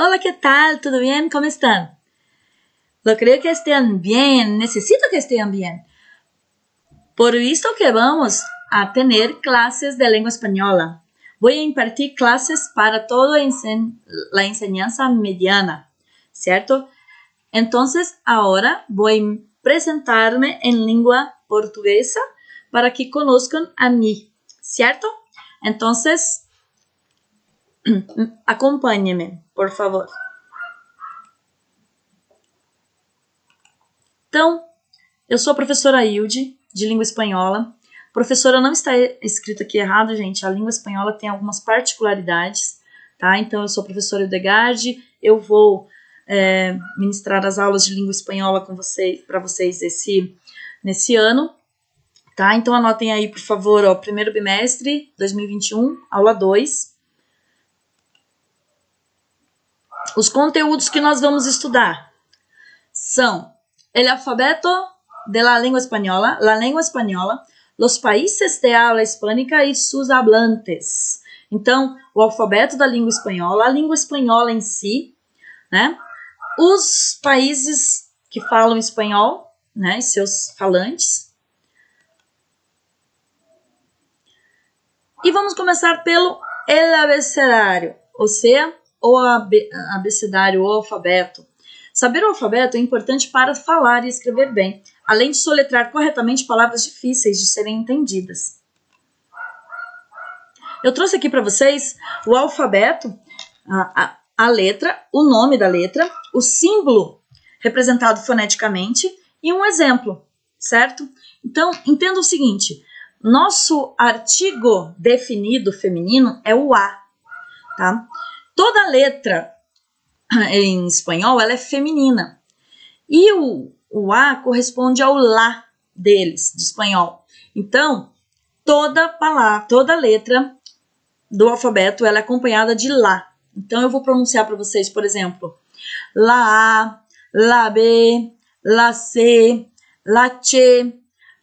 Hola, ¿qué tal? ¿Todo bien? ¿Cómo están? Lo creo que estén bien. Necesito que estén bien. Por visto que vamos a tener clases de lengua española. Voy a impartir clases para toda la enseñanza mediana, ¿cierto? Entonces, ahora voy a presentarme en lengua portuguesa para que conozcan a mí, ¿cierto? Entonces, acompanhe-me, por favor. Então, eu sou a professora Hilde, de língua espanhola. Professora não está escrito aqui errado, gente. A língua espanhola tem algumas particularidades, tá? Então, eu sou a professora Hildegarde. Eu vou ministrar as aulas de língua espanhola com vocês, para vocês nesse ano, tá? Então, anotem aí, por favor, ó, primeiro bimestre 2021, aula 2. Os conteúdos que nós vamos estudar são el alfabeto de la lengua española, los países de habla hispánica y sus hablantes. Então, o alfabeto da língua espanhola, a língua espanhola em si, né? Os países que falam espanhol, né? E seus falantes. E vamos começar pelo el abecedário, ou seja, o abecedário, o alfabeto. Saber o alfabeto é importante para falar e escrever bem, além de soletrar corretamente palavras difíceis de serem entendidas. Eu trouxe aqui para vocês o alfabeto, a letra, o nome da letra, o símbolo representado foneticamente e um exemplo, certo? Então, entenda o seguinte, nosso artigo definido feminino é o A, tá? Toda letra em espanhol, ela é feminina. E o A corresponde ao lá deles, de espanhol. Então, toda letra do alfabeto, ela é acompanhada de lá. Então, eu vou pronunciar para vocês, por exemplo, la A, la B, la C, la Ch,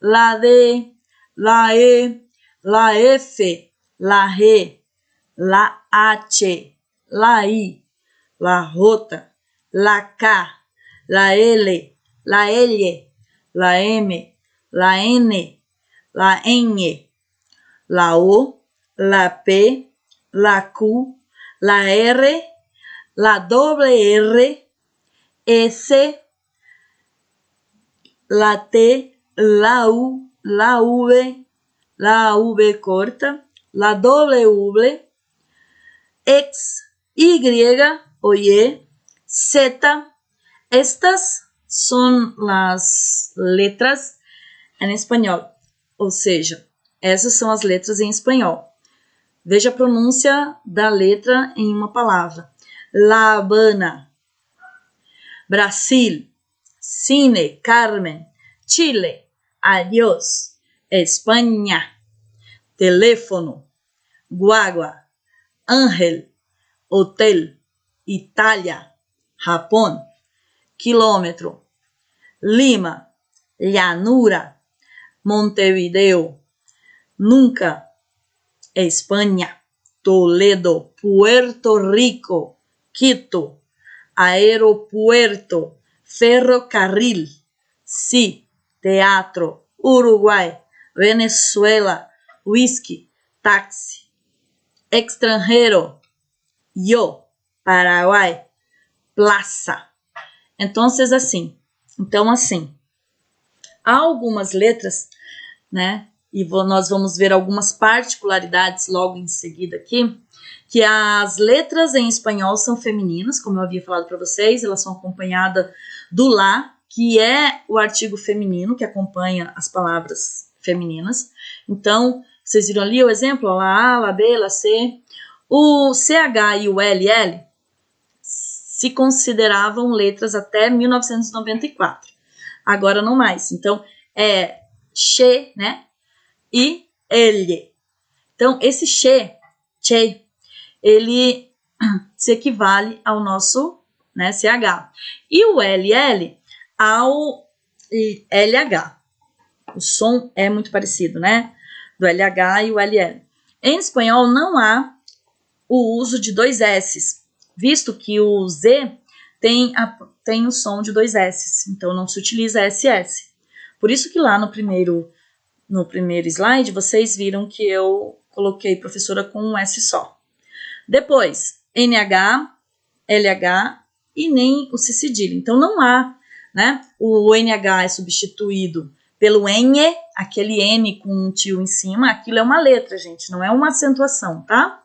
la D, la E, la F, la R, la H, la I, la J, la K, la L, la L, la M, la N, la N, la O, la P, la Q, la R, la R, S, la T, la U, la V corta, la W, X, Y o Y, Z. Estas son las letras em espanhol, ou seja, essas são as letras em espanhol. Veja a pronúncia da letra em uma palavra. La Habana, Brasil, Cine, Carmen, Chile, adiós, Espanha, teléfono, guagua, ángel, hotel, Itália, Japão, quilômetro, Lima, llanura, Montevideo, nunca, Espanha, Toledo, Puerto Rico, Quito, aeropuerto, ferrocarril, sí, teatro, Uruguai, Venezuela, whisky, táxi, extranjero, yo, Paraguai, plaza. Então, assim, há algumas letras, né? E nós vamos ver algumas particularidades logo em seguida aqui, que as letras em espanhol são femininas, como eu havia falado para vocês, elas são acompanhadas do lá, que é o artigo feminino que acompanha as palavras femininas. Então, vocês viram ali o exemplo, lá A, lá B, lá C. O CH e o LL se consideravam letras até 1994. Agora não mais. Então, é che, né? E ele. Então, esse che, ele se equivale ao nosso, né, CH. E o LL ao LH. O som é muito parecido, né? Do LH e o LL. Em espanhol, não há o uso de dois S's, visto que o Z tem o som de 2 S's, então não se utiliza SS. Por isso que lá no primeiro slide vocês viram que eu coloquei professora com um S só. Depois, NH, LH e nem o C cedilha. Então não há, né? O NH é substituído pelo N, aquele N com um tio em cima, aquilo é uma letra, gente, não é uma acentuação, tá?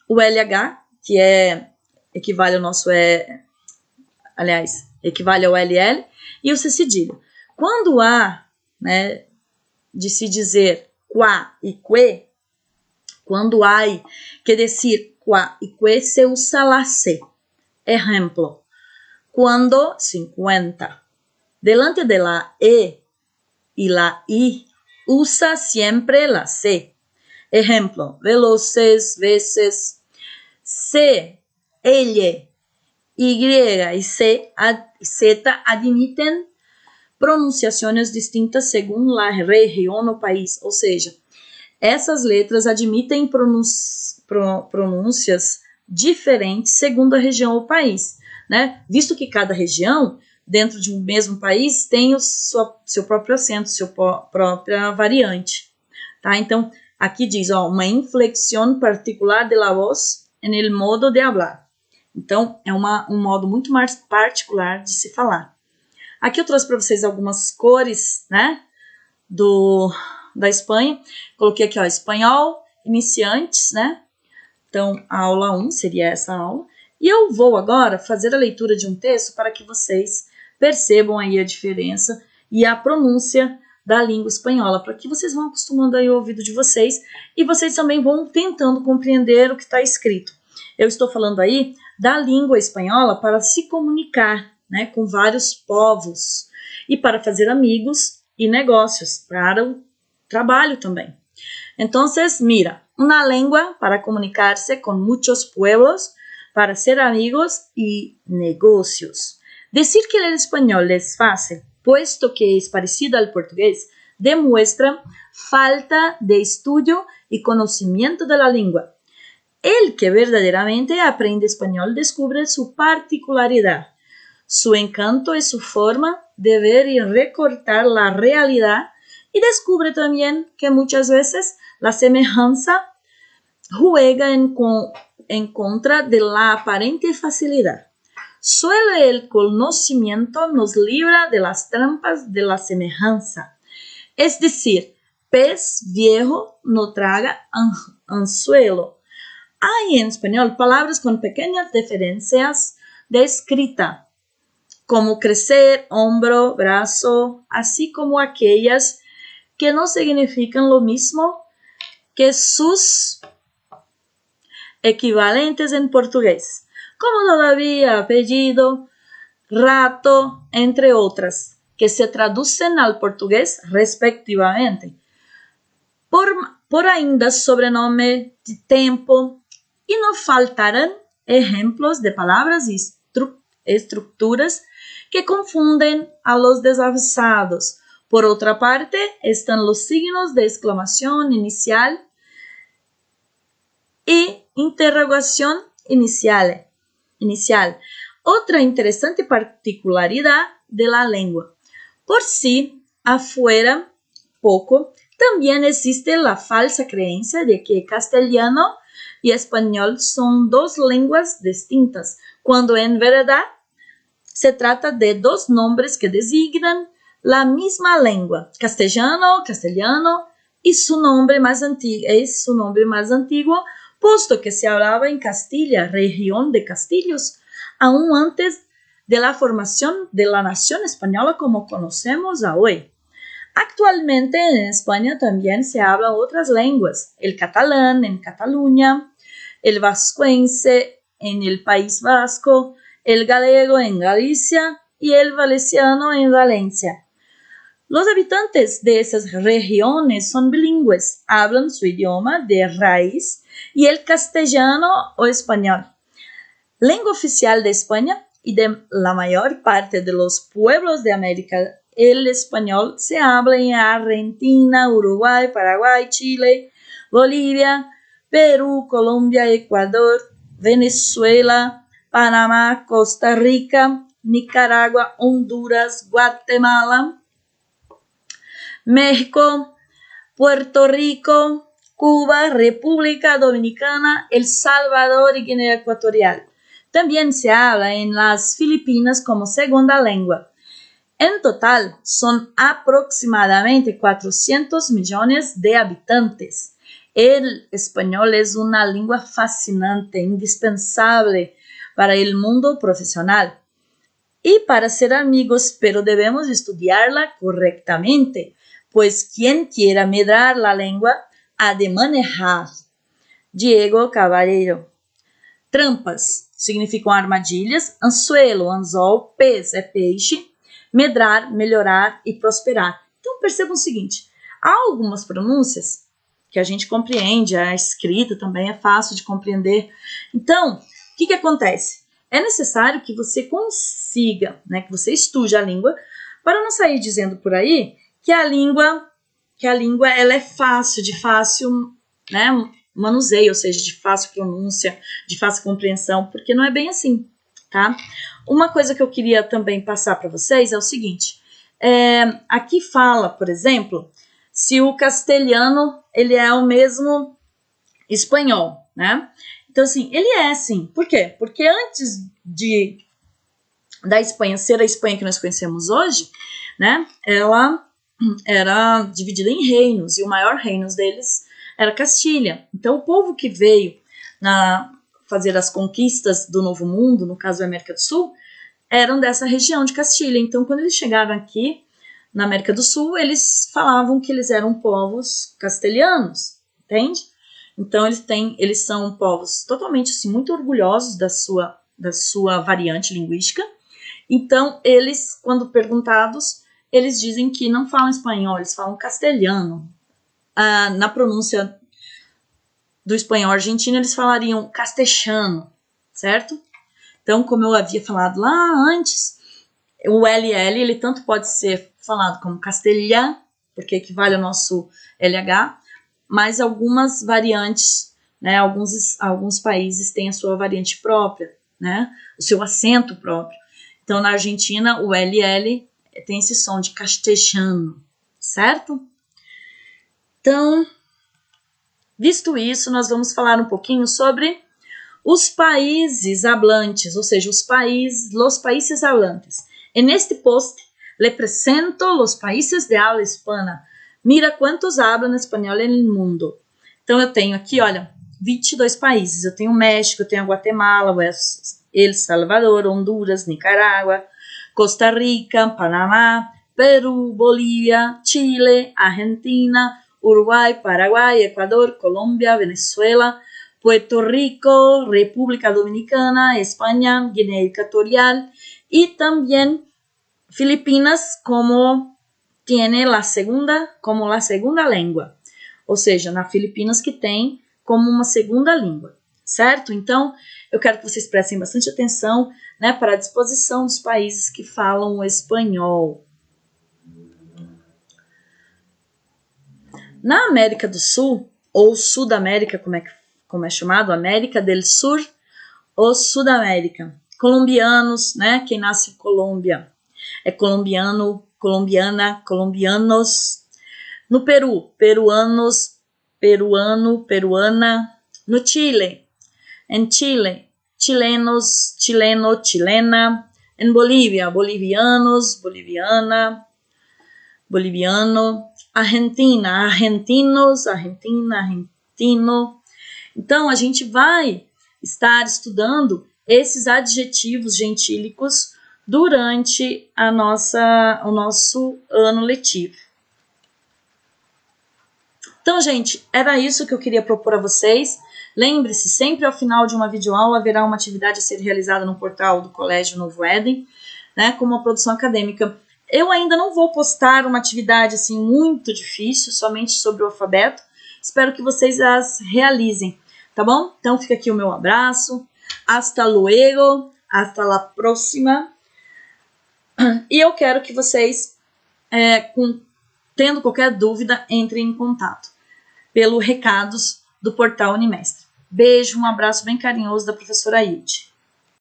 O LH, que equivale ao nosso equivale ao LL, e o C cedilha. Quando há, né, de se dizer qua e que, quando hay que decir qua y que, se usa la C. Ejemplo, cuando 50. Delante de la E y la I, usa siempre la C. Ejemplo, veloces, veces. C, L, Y y Z admiten pronunciações distintas según la región o país, ou seja, essas letras admitem pronúncias diferentes segundo a região ou país, né? Visto que cada região, dentro de um mesmo país, tem seu próprio acento, sua própria variante, tá? Então, aqui diz, uma inflexão particular de la voz en el modo de hablar. Então, é um modo muito mais particular de se falar. Aqui eu trouxe para vocês algumas cores, né, da Espanha. Coloquei aqui, espanhol, iniciantes, né? Então, a aula 1 seria essa aula. E eu vou agora fazer a leitura de um texto para que vocês percebam aí a diferença e a pronúncia da língua espanhola, para que vocês vão acostumando aí o ouvido de vocês e vocês também vão tentando compreender o que está escrito. Eu estou falando aí da língua espanhola para se comunicar, né, com vários povos e para fazer amigos e negócios, para o trabalho também. Entonces, mira, una lengua para comunicarse con muchos pueblos, para ser amigos y negocios. Decir que el español es fácil, puesto que es parecido al portugués, demuestra falta de estudio y conocimiento de la lengua. El que verdaderamente aprende español descubre su particularidad, su encanto y su forma de ver y recortar la realidad, y descubre también que muchas veces la semejanza juega en contra de la aparente facilidad. Solo el conocimiento nos libra de las trampas de la semejanza. Es decir, pez viejo no traga anzuelo. Hay en español palabras con pequeñas diferencias de escrita, como crecer, hombro, brazo, así como aquellas que no significan lo mismo que sus equivalentes en portugués, como todavía, apellido, rato, entre otras, que se traducen al portugués respectivamente. Por ainda sobrenome de tempo, y no faltarán ejemplos de palabras y estructuras que confunden a los desavisados. Por otra parte, están los signos de exclamación inicial y interrogación inicial. Otra interesante particularidad de la lengua. Por si afuera poco, también existe la falsa creencia de que castellano y español son dos lenguas distintas, cuando en verdad se trata de dos nombres que designan la misma lengua, castellano, y su nombre más antiguo, puesto que se hablaba en Castilla, región de Castillos, aún antes de la formación de la nación española como conocemos hoy. Actualmente en España también se hablan otras lenguas, el catalán en Cataluña, el vascuense en el País Vasco, el gallego en Galicia y el valenciano en Valencia. Los habitantes de esas regiones son bilingües, hablan su idioma de raíz y el castellano o español. Lengua oficial de España y de la mayor parte de los pueblos de América, el español se habla en Argentina, Uruguay, Paraguay, Chile, Bolivia, Perú, Colombia, Ecuador, Venezuela, Panamá, Costa Rica, Nicaragua, Honduras, Guatemala, México, Puerto Rico, Cuba, República Dominicana, El Salvador y Guinea Ecuatorial. También se habla en las Filipinas como segunda lengua. En total, son aproximadamente 400 millones de habitantes. El español es una lengua fascinante, indispensable para el mundo profesional y para ser amigos, pero debemos estudiarla correctamente, pues quien quiera medrar la lengua ha de manejar. Diego Caballero. Trampas significam armadilhas, anzuelo, anzol, pez é peixe, medrar, melhorar e prosperar. Então percebam o seguinte, há algumas pronúncias que a gente compreende, a escrita também é fácil de compreender. Então, o que acontece? É necessário que você consiga, que você estude a língua, para não sair dizendo por aí que a língua ela é fácil, de fácil, manuseio, ou seja, de fácil pronúncia, de fácil compreensão, porque não é bem assim, tá? Uma coisa que eu queria também passar para vocês é o seguinte, aqui fala, por exemplo, se o castelhano, ele é o mesmo espanhol, né? Então, assim, ele é sim. Por quê? Porque antes da Espanha ser a Espanha que nós conhecemos hoje, né? Ela era dividida em reinos, e o maior reino deles era Castilha. Então, o povo que veio fazer as conquistas do Novo Mundo, no caso da América do Sul, eram dessa região de Castilha. Então, quando eles chegaram aqui na América do Sul, eles falavam que eles eram povos castelhanos, entende? Então, eles são povos totalmente assim, muito orgulhosos da sua variante linguística. Então, eles, quando perguntados, eles dizem que não falam espanhol, eles falam castelhano. Na pronúncia do espanhol argentino, eles falariam castelhano, certo? Então, como eu havia falado lá antes, o LL, ele tanto pode ser falado como castelhano, porque equivale ao nosso LH, mas algumas variantes, alguns países têm a sua variante própria, o seu acento próprio. Então, na Argentina, o LL tem esse som de castelhano, certo? Então, visto isso, nós vamos falar um pouquinho sobre os países hablantes, ou seja, los países hablantes. En este post, le presento los países de habla hispana. Mira quantos hablan espanhol no mundo. Então, eu tenho aqui, olha, 22 países. Eu tenho o México, eu tenho a Guatemala, El Salvador, Honduras, Nicarágua, Costa Rica, Panamá, Peru, Bolívia, Chile, Argentina, Uruguai, Paraguai, Equador, Colômbia, Venezuela, Puerto Rico, República Dominicana, Espanha, Guinea Ecuatorial y también Filipinas como la segunda lengua. Ou seja, na Filipinas que tem como uma segunda língua, certo? Então, eu quero que vocês prestem bastante atenção, para a disposição dos países que falam o espanhol. Na América do Sul, ou Sudamérica, como é chamado, América del Sur ou Sudamérica, colombianos, quem nasce em Colômbia é colombiano, colombiana, colombianos. No Peru, peruanos, peruano, peruana. No Chile, em Chile, chilenos, chileno, chilena. Em Bolívia, bolivianos, boliviana, boliviano. Argentina, argentinos, argentina, argentino. Então, a gente vai estar estudando esses adjetivos gentílicos durante o nosso ano letivo. Então, gente, era isso que eu queria propor a vocês. Lembre-se, sempre ao final de uma videoaula haverá uma atividade a ser realizada no portal do Colégio Novo Éden, como uma produção acadêmica. Eu ainda não vou postar uma atividade assim muito difícil, somente sobre o alfabeto. Espero que vocês as realizem, tá bom? Então fica aqui o meu abraço. Hasta luego, hasta la próxima. E eu quero que vocês, tendo qualquer dúvida, entrem em contato pelo recados do portal Unimestre. Beijo, um abraço bem carinhoso da professora Hilde.